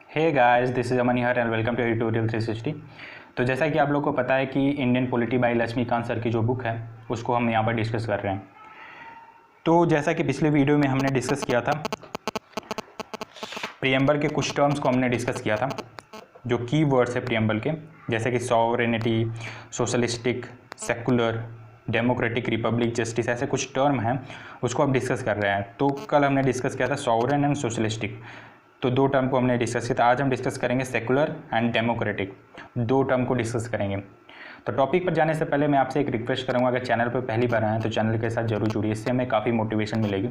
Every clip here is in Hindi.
Hey guys, this is Aman here and welcome to tutorial 360। तो जैसा कि आप लोग को पता है कि Indian polity by Laxmikanth sir की जो बुक है उसको हम यहाँ पर डिस्कस कर रहे हैं। तो जैसा कि पिछले वीडियो में हमने डिस्कस किया था, प्रीएम्बल के कुछ टर्म्स को हमने डिस्कस किया था, जो की वर्ड्स है प्रीएम्बल के, जैसे कि sovereignty, socialistic, secular, democratic, Republic, justice, ऐसे कुछ टर्म हैं, उसको अब डिस्कस कर रहे हैं। तो कल हमने डिस्कस किया था सॉवरेन एंड सोशलिस्टिक, तो दो टर्म को हमने डिस्कस किया था। आज हम डिस्कस करेंगे सेकुलर एंड डेमोक्रेटिक, दो टर्म को डिस्कस करेंगे। तो टॉपिक पर जाने से पहले मैं आपसे एक रिक्वेस्ट करूंगा, अगर चैनल पर पहली बार आए हैं तो चैनल के साथ जरूर जुड़िए, इससे हमें काफ़ी मोटिवेशन मिलेगी।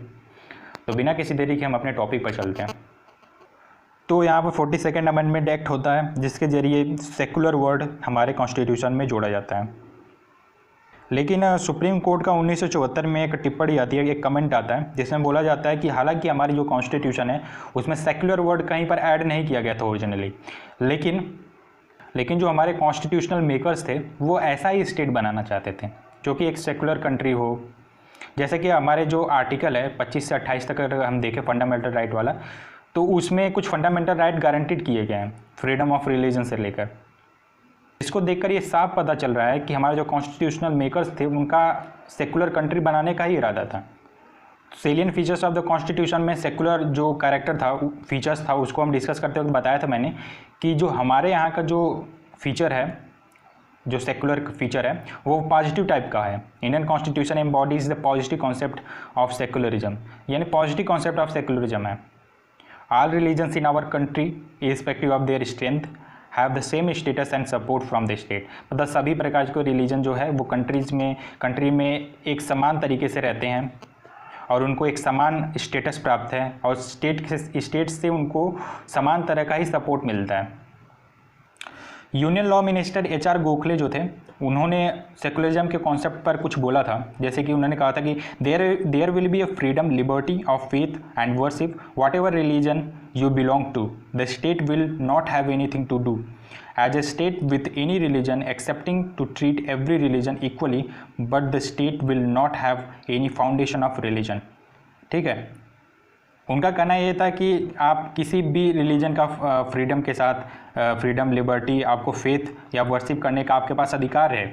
तो बिना किसी देरी के हम अपने टॉपिक पर चलते हैं। तो यहाँ पर 42nd अमेंडमेंट एक्ट होता है, जिसके जरिए सेकुलर वर्ड हमारे कॉन्स्टिट्यूशन में जोड़ा जाता है। लेकिन सुप्रीम कोर्ट का 1974 में एक टिप्पणी आती है, एक कमेंट आता है, जिसमें बोला जाता है कि हालांकि हमारी जो कॉन्स्टिट्यूशन है उसमें सेक्युलर वर्ड कहीं पर ऐड नहीं किया गया था ओरिजिनली, लेकिन जो हमारे कॉन्स्टिट्यूशनल मेकर्स थे वो ऐसा ही स्टेट बनाना चाहते थे जो कि एक सेक्युलर कंट्री हो। जैसे कि हमारे जो आर्टिकल है 25 से 28 तक अगर हम देखें फंडामेंटल राइट वाला, तो उसमें कुछ फंडामेंटल राइट गारंटीड किए गए हैं, फ्रीडम ऑफ रिलीजन से लेकर। इसको देखकर ये साफ पता चल रहा है कि हमारे जो कॉन्स्टिट्यूशनल मेकर्स थे उनका सेकुलर कंट्री बनाने का ही इरादा था। सेलियन फीचर्स ऑफ द कॉन्स्टिट्यूशन में सेकुलर जो कैरेक्टर था, फीचर्स था, उसको हम डिस्कस करते वक्त बताया था मैंने कि जो हमारे यहाँ का जो फीचर है, जो सेकुलर फीचर है, वो पॉजिटिव टाइप का है। Indian constitution embodies the positive concept of secularism, यानी पॉजिटिव कॉन्सेप्ट ऑफ सेकुलरिज्म है। All religions in our country irrespective of their strength have the same status and support from the state. मतलब सभी प्रकार के रिलीजन जो है वो कंट्री में एक समान तरीके से रहते हैं और उनको एक समान स्टेटस प्राप्त है और स्टेट से उनको समान तरह का ही सपोर्ट मिलता है। Union law minister HR Gokhale जो थे, उन्होंने सेकुलरिज्म के कॉन्सेप्ट पर कुछ बोला था। जैसे कि उन्होंने कहा था कि there will be a freedom, liberty of faith and worship whatever religion you belong to, the state will not have anything to do as a state with any religion excepting to treat every religion equally, but the state will not have any foundation of religion. ठीक है, उनका कहना ये था कि आप किसी भी रिलीजन का फ्रीडम के साथ, फ्रीडम, लिबर्टी, आपको फेथ या वर्शिप करने का आपके पास अधिकार है।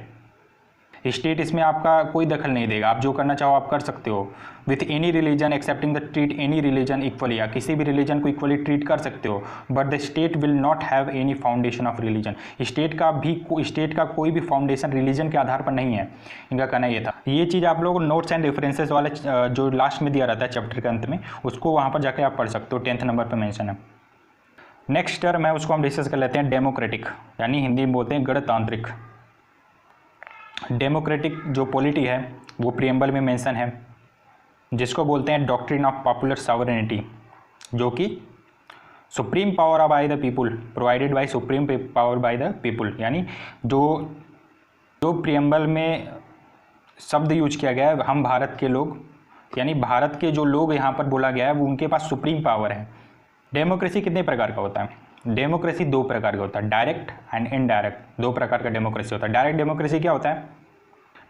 स्टेट इसमें आपका कोई दखल नहीं देगा, आप जो करना चाहो आप कर सकते हो। With any religion accepting the treat any religion equally, या किसी भी रिलीजन को इक्वली ट्रीट कर सकते हो, but the state will not have any foundation of religion. State का कोई भी फाउंडेशन रिलीजन के आधार पर नहीं है, इनका कहना ये था। ये चीज़ आप लोग नोट्स एंड रेफरेंसेज वाले जो लास्ट में दिया रहता है चैप्टर के अंत में, उसको वहाँ पर जाकर आप पढ़ सकते हो, 10th नंबर पर मेंशन है। नेक्स्ट टर्म है, उसको हम डिस्कस कर लेते हैं डेमोक्रेटिक, यानी हिंदी में बोलते हैं गणतांत्रिक। डेमोक्रेटिक जो पॉलिटी है वो प्रीएम्बल में मेंशन है, जिसको बोलते हैं डॉक्ट्रिन ऑफ पॉपुलर सॉवरेनिटी, जो कि supreme power by the people provided by supreme power by the people, यानी जो प्रीएम्बल में शब्द यूज किया गया है, हम भारत के लोग, यानी भारत के जो लोग यहाँ पर बोला गया है वो उनके पास सुप्रीम पावर है। डेमोक्रेसी कितने प्रकार का होता है? डेमोक्रेसी दो प्रकार का होता है, डायरेक्ट एंड इनडायरेक्ट, दो प्रकार का डेमोक्रेसी होता है। डायरेक्ट डेमोक्रेसी क्या होता है?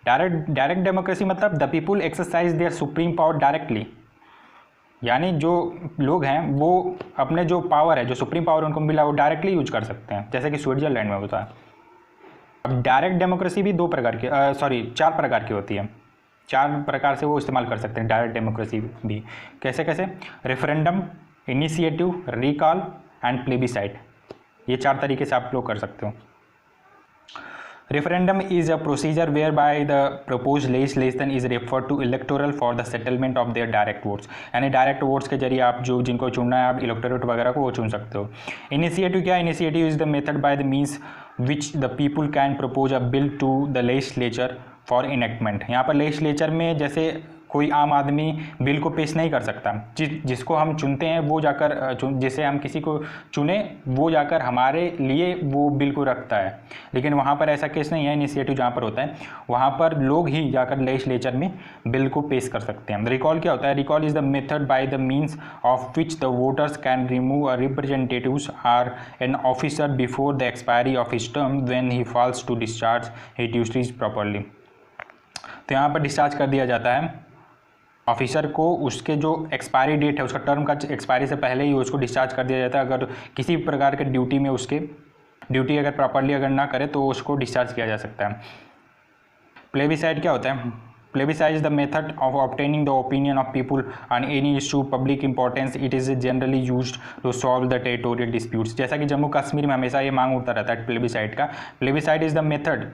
डायरेक्ट डेमोक्रेसी मतलब the people exercise their supreme power directly, यानी जो लोग हैं वो अपने जो पावर है, जो सुप्रीम पावर उनको मिला, वो डायरेक्टली यूज कर सकते हैं, जैसे कि स्विट्जरलैंड में होता है। अब डायरेक्ट डेमोक्रेसी भी चार प्रकार की होती है, 4 प्रकार से वो इस्तेमाल कर सकते हैं डायरेक्ट डेमोक्रेसी भी। कैसे? Referendum, initiative, recall and plebiscite, ये 4 तरीके से आप लोग कर सकते हो। Referendum is a procedure whereby the propose legislation is refer to electoral for the settlement of their direct votes, यानी डायरेक्ट वोट्स के जरिए आप जिनको चुनना है, आप इलेक्टोरेट वगैरह को वो चुन सकते हो। इनिशिएटिव क्या? Initiative is the method by the means which the people can propose a bill to the legislature for enactment. यहाँ पर लेजिस्लेचर में जैसे कोई आम आदमी बिल को पेश नहीं कर सकता, जिसको हम चुनते हैं वो जाकर जिसे हम किसी को चुने वो जाकर हमारे लिए वो बिल को रखता है। लेकिन वहाँ पर ऐसा केस नहीं है। इनिशिएटिव जहाँ पर होता है वहाँ पर लोग ही जाकर लेजिस्लेचर में बिल को पेश कर सकते हैं। रिकॉल क्या होता है? Recall is the method by the means of which the voters can remove a representatives or an officer before the expiry of his term when he falls to discharge his duties properly. तो यहाँ पर डिस्चार्ज कर दिया जाता है ऑफिसर को उसके जो एक्सपायरी डेट है, उसका टर्म का एक्सपायरी से पहले ही उसको डिस्चार्ज कर दिया जाता है। अगर किसी प्रकार के ड्यूटी में उसके ड्यूटी अगर प्रॉपरली अगर ना करे तो उसको डिस्चार्ज किया जा सकता है। प्लेबिसाइड क्या होता है? Plebiscite is the method of obtaining the opinion of people on any issue public importance. It is generally used to solve the territorial disputes. जैसा कि जम्मू कश्मीर में हमेशा ये मांग उठता रहता है प्लेबिसाइड का। प्लेबिसाइड इज द मेथड,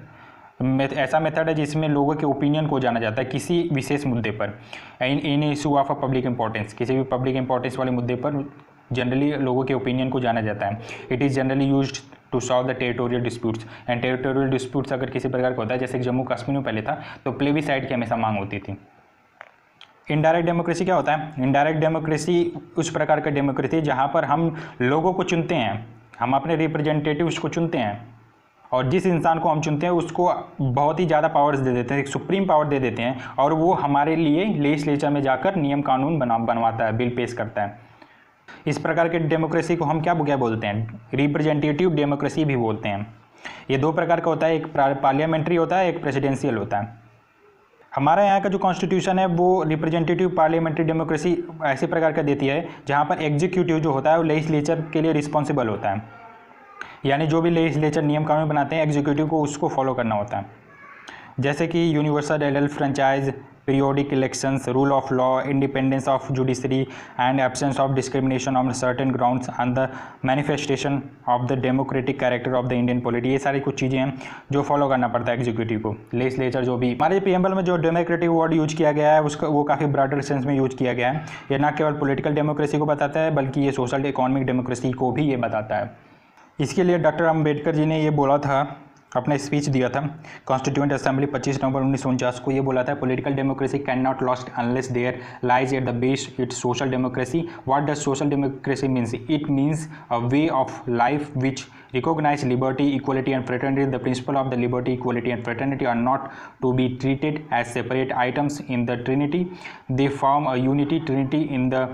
ऐसा मेथड है जिसमें लोगों के ओपिनियन को जाना जाता है किसी विशेष मुद्दे पर, इन issue of a public importance, किसी भी पब्लिक इंपॉर्टेंस वाले मुद्दे पर जनरली लोगों के ओपिनियन को जाना जाता है। It is generally used to solve the territorial disputes. And territorial disputes अगर किसी प्रकार का होता है, जैसे कि जम्मू कश्मीर में पहले था, तो प्लेबिसाइड की हमेशा मांग होती थी। इनडायरेक्ट डेमोक्रेसी क्या होता है? इनडायरेक्ट डेमोक्रेसी उस प्रकार का डेमोक्रेसी जहाँ पर हम लोगों को चुनते हैं, हम अपने रिप्रेजेंटेटिव्स को चुनते हैं और जिस इंसान को हम चुनते हैं उसको बहुत ही ज़्यादा पावर्स दे देते हैं, एक सुप्रीम पावर दे देते हैं और वो हमारे लिए लेजिस्लेचर में जाकर नियम कानून बनवाता है, बिल पेश करता है। इस प्रकार के डेमोक्रेसी को हम क्या बोलते हैं? रिप्रेजेंटेटिव डेमोक्रेसी भी बोलते हैं। ये दो प्रकार का होता है, एक पार्लियामेंट्री होता है, एक प्रेसिडेंशियल होता है। हमारे यहाँ का जो कॉन्स्टिट्यूशन है वो रिप्रेजेंटेटिव पार्लियामेंट्री डेमोक्रेसी ऐसे प्रकार का देती है जहाँ पर एग्जीक्यूटिव जो होता है वो लेजिस्लेचर के लिए रिस्पॉन्सिबल होता है, यानी जो भी लेजिस्लेचर नियम कानून बनाते हैं एग्जीक्यूटिव को उसको फॉलो करना होता है। जैसे कि universal adult franchise, periodic elections, rule of law, independence of judiciary and absence of discrimination on certain grounds and the manifestation of the democratic character of the Indian polity. ये सारी कुछ चीज़ें हैं जो फॉलो करना पड़ता है एग्जीक्यूटिव को। लेजिस्लेचर जो भी हमारे प्रीएम्बल में जो डेमोक्रेटिक वर्ड यूज किया गया है उसका वो काफ़ी ब्रॉडर सेंस में यूज किया गया है। ये ना केवल पॉलिटिकल डेमोक्रेसी को बताता है बल्कि ये सोशल इकोनॉमिक डेमोक्रेसी को भी ये बताता है। इसके लिए डॉक्टर अम्बेडकर जी ने ये बोला था, अपना स्पीच दिया था कॉन्स्टिट्यूएंट असेंबली 25 नवंबर 1949 को। ये बोला था political democracy can not lost unless there lies at the base its social democracy. What does social democracy means? It means a way of life which recognize liberty, equality and fraternity. The principle of the liberty, equality and fraternity are not to be treated as separate items in the Trinity. They form a unity Trinity in the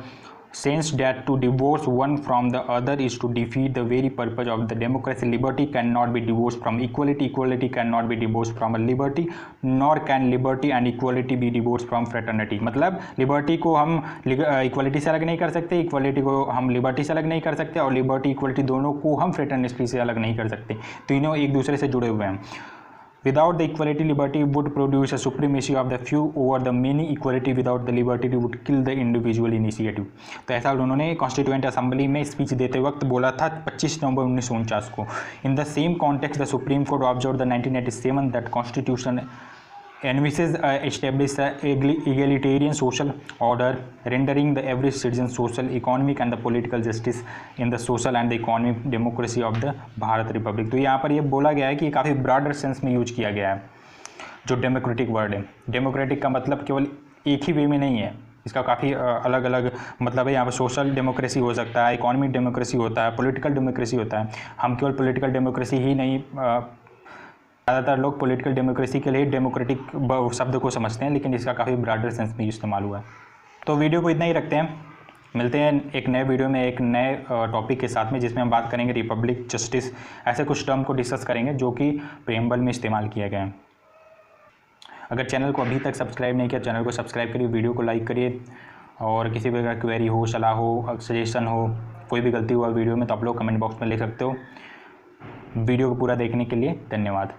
sense that to divorce one from the other is to defeat the very purpose of the democracy. Liberty cannot be divorced from equality, equality cannot be divorced from a liberty, nor can liberty and equality be divorced from fraternity. मतलब लिबर्टी को हम इक्वलिटी से अलग नहीं कर सकते, इक्वलिटी को हम लिबर्टी से अलग नहीं कर सकते और लिबर्टी इक्वलिटी दोनों को हम फ्रेटर्निटी से अलग नहीं कर सकते। तीनों एक दूसरे से जुड़े हुए हैं। Without the equality, liberty would produce a supremacy of the few over the many. Equality without the liberty would kill the individual initiative. तो ऐसा उन्होंने कॉन्स्टिट्यूएंट असेंबली में स्पीच देते वक्त बोला था 25 नवंबर 1949 को। In the same context the supreme court observe the 1987 that constitution envisages establish the egalitarian social order, rendering the every citizen social, economic and the political justice in the social and the economic democracy of the Bharat Republic. तो यहाँ पर ये बोला गया है कि काफ़ी ब्रॉडर सेंस में यूज किया गया है जो डेमोक्रेटिक वर्ड है। डेमोक्रेटिक का मतलब केवल एक ही वे में नहीं है, इसका काफ़ी अलग अलग मतलब है। यहाँ पर सोशल डेमोक्रेसी हो सकता है, इकोनॉमिक डेमोक्रेसी होता है, पॉलिटिकल डेमोक्रेसी होता है। हम केवल पॉलिटिकल डेमोक्रेसी ही नहीं, ज़्यादातर लोग पॉलिटिकल डेमोक्रेसी के लिए डेमोक्रेटिक शब्द को समझते हैं, लेकिन इसका काफ़ी ब्रॉडर सेंस में इस्तेमाल हुआ है। तो वीडियो को इतना ही रखते हैं, मिलते हैं एक नए वीडियो में एक नए टॉपिक के साथ में जिसमें हम बात करेंगे रिपब्लिक, जस्टिस, ऐसे कुछ टर्म को डिस्कस करेंगे जो कि प्रीएम्बल में इस्तेमाल किया गया है। अगर चैनल को अभी तक सब्सक्राइब नहीं किया, चैनल को सब्सक्राइब करिए, वीडियो को लाइक करिए और किसी भी अगर क्वेरी हो, सलाह हो, सजेशन हो, कोई भी गलती हुआ वीडियो में तो आप लोग कमेंट बॉक्स में लिख सकते हो। वीडियो को पूरा देखने के लिए धन्यवाद।